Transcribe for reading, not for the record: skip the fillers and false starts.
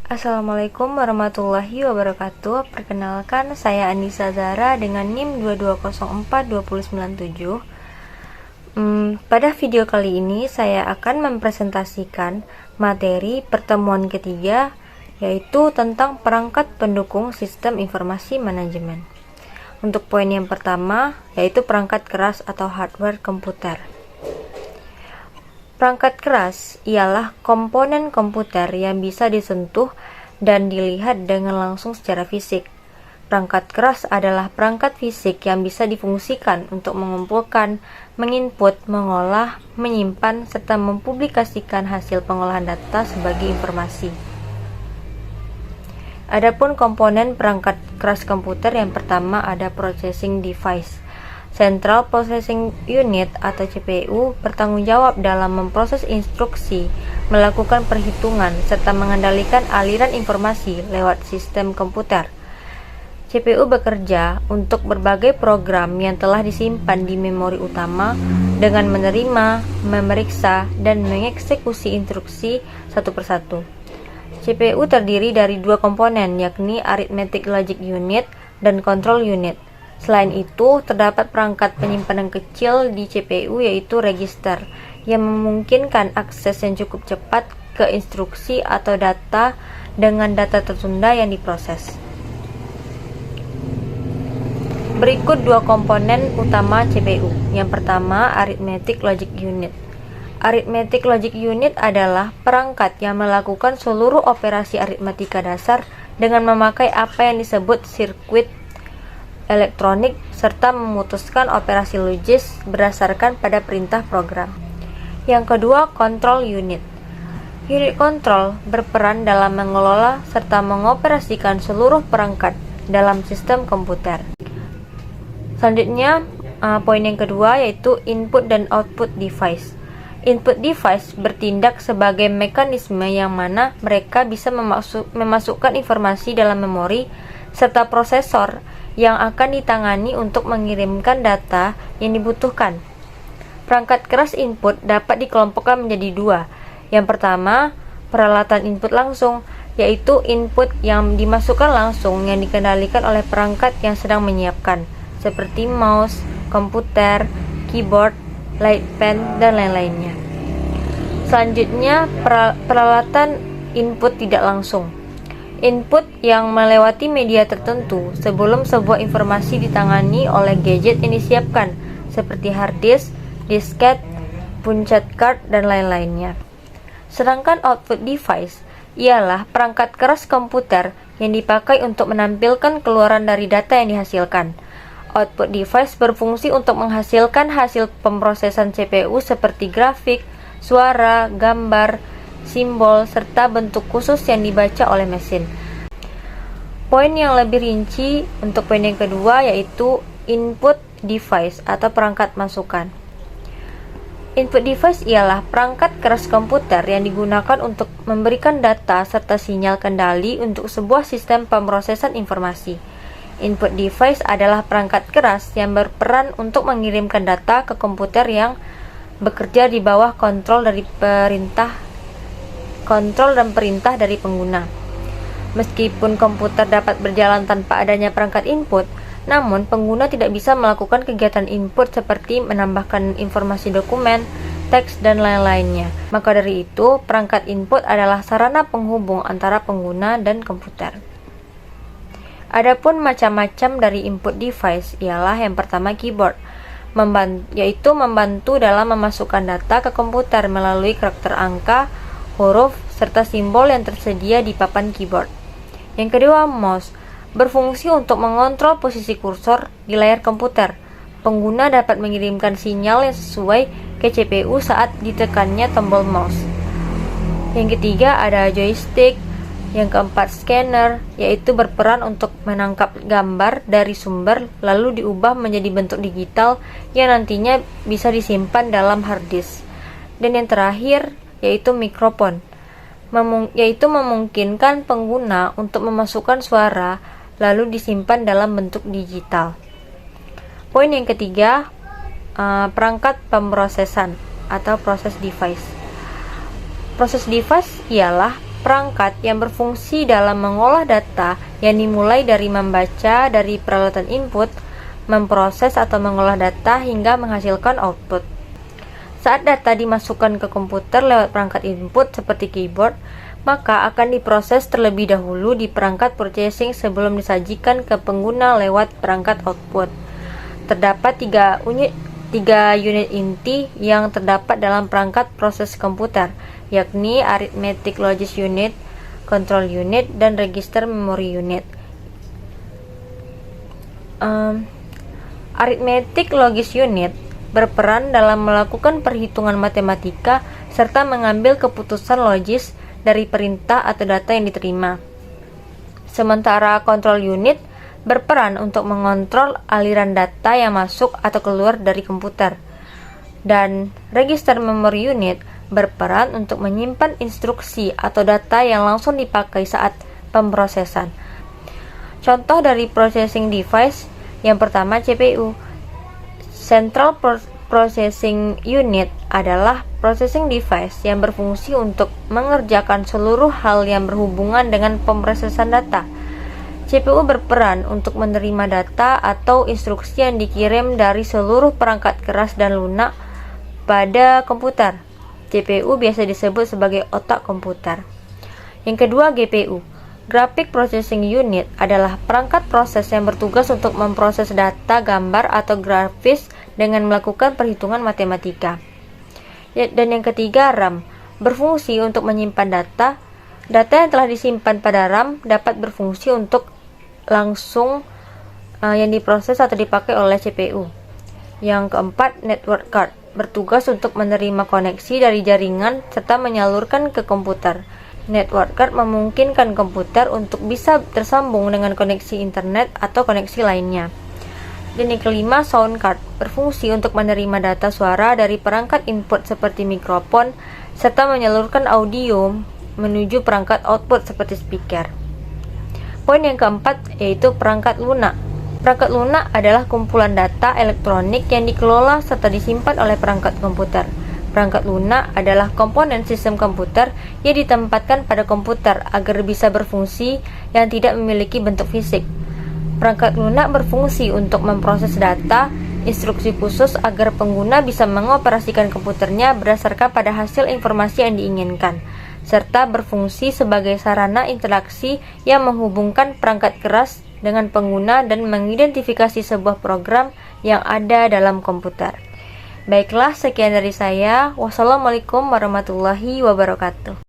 Assalamualaikum warahmatullahi wabarakatuh. Perkenalkan, saya Anissa Zara dengan NIM 22042097. Pada video kali ini saya akan mempresentasikan materi pertemuan ketiga, yaitu tentang perangkat pendukung sistem informasi manajemen. Untuk poin yang pertama, yaitu perangkat keras atau hardware komputer. Perangkat keras ialah komponen komputer yang bisa disentuh dan dilihat dengan langsung secara fisik. Perangkat keras adalah perangkat fisik yang bisa difungsikan untuk mengumpulkan, menginput, mengolah, menyimpan, serta mempublikasikan hasil pengolahan data sebagai informasi. Adapun komponen perangkat keras komputer yang pertama ada processing device. Central Processing Unit atau CPU bertanggung jawab dalam memproses instruksi, melakukan perhitungan, serta mengendalikan aliran informasi lewat sistem komputer. CPU bekerja untuk berbagai program yang telah disimpan di memori utama dengan menerima, memeriksa, dan mengeksekusi instruksi satu persatu. CPU terdiri dari dua komponen, yakni Arithmetic Logic Unit dan Control Unit. Selain itu, terdapat perangkat penyimpanan kecil di CPU yaitu register yang memungkinkan akses yang cukup cepat ke instruksi atau data dengan data tertunda yang diproses. Berikut dua komponen utama CPU. Yang pertama, Arithmetic Logic Unit. Arithmetic Logic Unit adalah perangkat yang melakukan seluruh operasi aritmatika dasar dengan memakai apa yang disebut sirkuit elektronik serta memutuskan operasi logis berdasarkan pada perintah program. Yang kedua, Control Unit. Unit kontrol berperan dalam mengelola serta mengoperasikan seluruh perangkat dalam sistem komputer. Selanjutnya, poin yang kedua yaitu Input dan Output Device. Input device bertindak sebagai mekanisme yang mana mereka bisa memasukkan informasi dalam memori serta prosesor yang akan ditangani untuk mengirimkan data yang dibutuhkan. Perangkat keras input dapat dikelompokkan menjadi dua. Yang pertama, peralatan input langsung, yaitu input yang dimasukkan langsung yang dikendalikan oleh perangkat yang sedang menyiapkan, seperti mouse, komputer, keyboard, light pen, dan lain-lainnya. Selanjutnya, peralatan input tidak langsung. Input yang melewati media tertentu sebelum sebuah informasi ditangani oleh gadget yang disiapkan, seperti hard disk, disket, puncat card, dan lain-lainnya. Sedangkan output device ialah perangkat keras komputer yang dipakai untuk menampilkan keluaran dari data yang dihasilkan. Output device berfungsi untuk menghasilkan hasil pemrosesan CPU seperti grafik, suara, gambar, simbol, serta bentuk khusus yang dibaca oleh mesin. Poin yang lebih rinci untuk poin yang kedua yaitu input device atau perangkat masukan. Input device ialah perangkat keras komputer yang digunakan untuk memberikan data serta sinyal kendali untuk sebuah sistem pemrosesan informasi. Input device adalah perangkat keras yang berperan untuk mengirimkan data ke komputer yang bekerja di bawah kontrol dan perintah dari pengguna. Meskipun komputer dapat berjalan tanpa adanya perangkat input, namun pengguna tidak bisa melakukan kegiatan input seperti menambahkan informasi dokumen, teks, dan lain-lainnya. Maka dari itu, perangkat input adalah sarana penghubung antara pengguna dan komputer. Adapun macam-macam dari input device ialah yang pertama keyboard, yaitu membantu dalam memasukkan data ke komputer melalui karakter angka, huruf, serta simbol yang tersedia di papan keyboard. Yang kedua, mouse, berfungsi untuk mengontrol posisi kursor di layar komputer. Pengguna dapat mengirimkan sinyal yang sesuai ke CPU saat ditekannya tombol mouse. Yang ketiga, ada joystick. Yang keempat, scanner, yaitu berperan untuk menangkap gambar dari sumber lalu diubah menjadi bentuk digital yang nantinya bisa disimpan dalam hard disk. Dan yang terakhir, yaitu mikrofon, yaitu memungkinkan pengguna untuk memasukkan suara lalu disimpan dalam bentuk digital. Poin yang ketiga, perangkat pemrosesan atau proses device. Proses device ialah perangkat yang berfungsi dalam mengolah data yang dimulai dari membaca dari peralatan input, memproses atau mengolah data hingga menghasilkan output. Saat data dimasukkan ke komputer lewat perangkat input seperti keyboard, maka akan diproses terlebih dahulu di perangkat processing sebelum disajikan ke pengguna lewat perangkat output. Terdapat tiga unit inti yang terdapat dalam perangkat proses komputer, yakni Arithmetic Logic Unit, Control Unit, dan Register Memory Unit. Arithmetic Logic Unit berperan dalam melakukan perhitungan matematika serta mengambil keputusan logis dari perintah atau data yang diterima. Sementara Control Unit berperan untuk mengontrol aliran data yang masuk atau keluar dari komputer. Dan Register Memory Unit berperan untuk menyimpan instruksi atau data yang langsung dipakai saat pemrosesan. Contoh dari processing device yang pertama CPU. Central Processing Unit adalah processing device yang berfungsi untuk mengerjakan seluruh hal yang berhubungan dengan pemrosesan data. CPU berperan untuk menerima data atau instruksi yang dikirim dari seluruh perangkat keras dan lunak pada komputer. CPU biasa disebut sebagai otak komputer. Yang kedua, GPU. Graphic Processing Unit adalah perangkat proses yang bertugas untuk memproses data gambar atau grafis dengan melakukan perhitungan matematika. Dan yang ketiga, RAM. Berfungsi untuk menyimpan data. Data yang telah disimpan pada RAM dapat berfungsi untuk langsung yang diproses atau dipakai oleh CPU. Yang keempat, Network Card. Bertugas untuk menerima koneksi dari jaringan serta menyalurkan ke komputer. Network card memungkinkan komputer untuk bisa tersambung dengan koneksi internet atau koneksi lainnya. Dan yang kelima, sound card berfungsi untuk menerima data suara dari perangkat input seperti mikrofon serta menyalurkan audio menuju perangkat output seperti speaker. Poin yang keempat yaitu perangkat lunak. Perangkat lunak adalah kumpulan data elektronik yang dikelola serta disimpan oleh perangkat komputer. Perangkat lunak adalah komponen sistem komputer yang ditempatkan pada komputer agar bisa berfungsi yang tidak memiliki bentuk fisik. Perangkat lunak berfungsi untuk memproses data, instruksi khusus agar pengguna bisa mengoperasikan komputernya berdasarkan pada hasil informasi yang diinginkan, serta berfungsi sebagai sarana interaksi yang menghubungkan perangkat keras dengan pengguna dan mengidentifikasi sebuah program yang ada dalam komputer. Baiklah, sekian dari saya. Wassalamualaikum warahmatullahi wabarakatuh.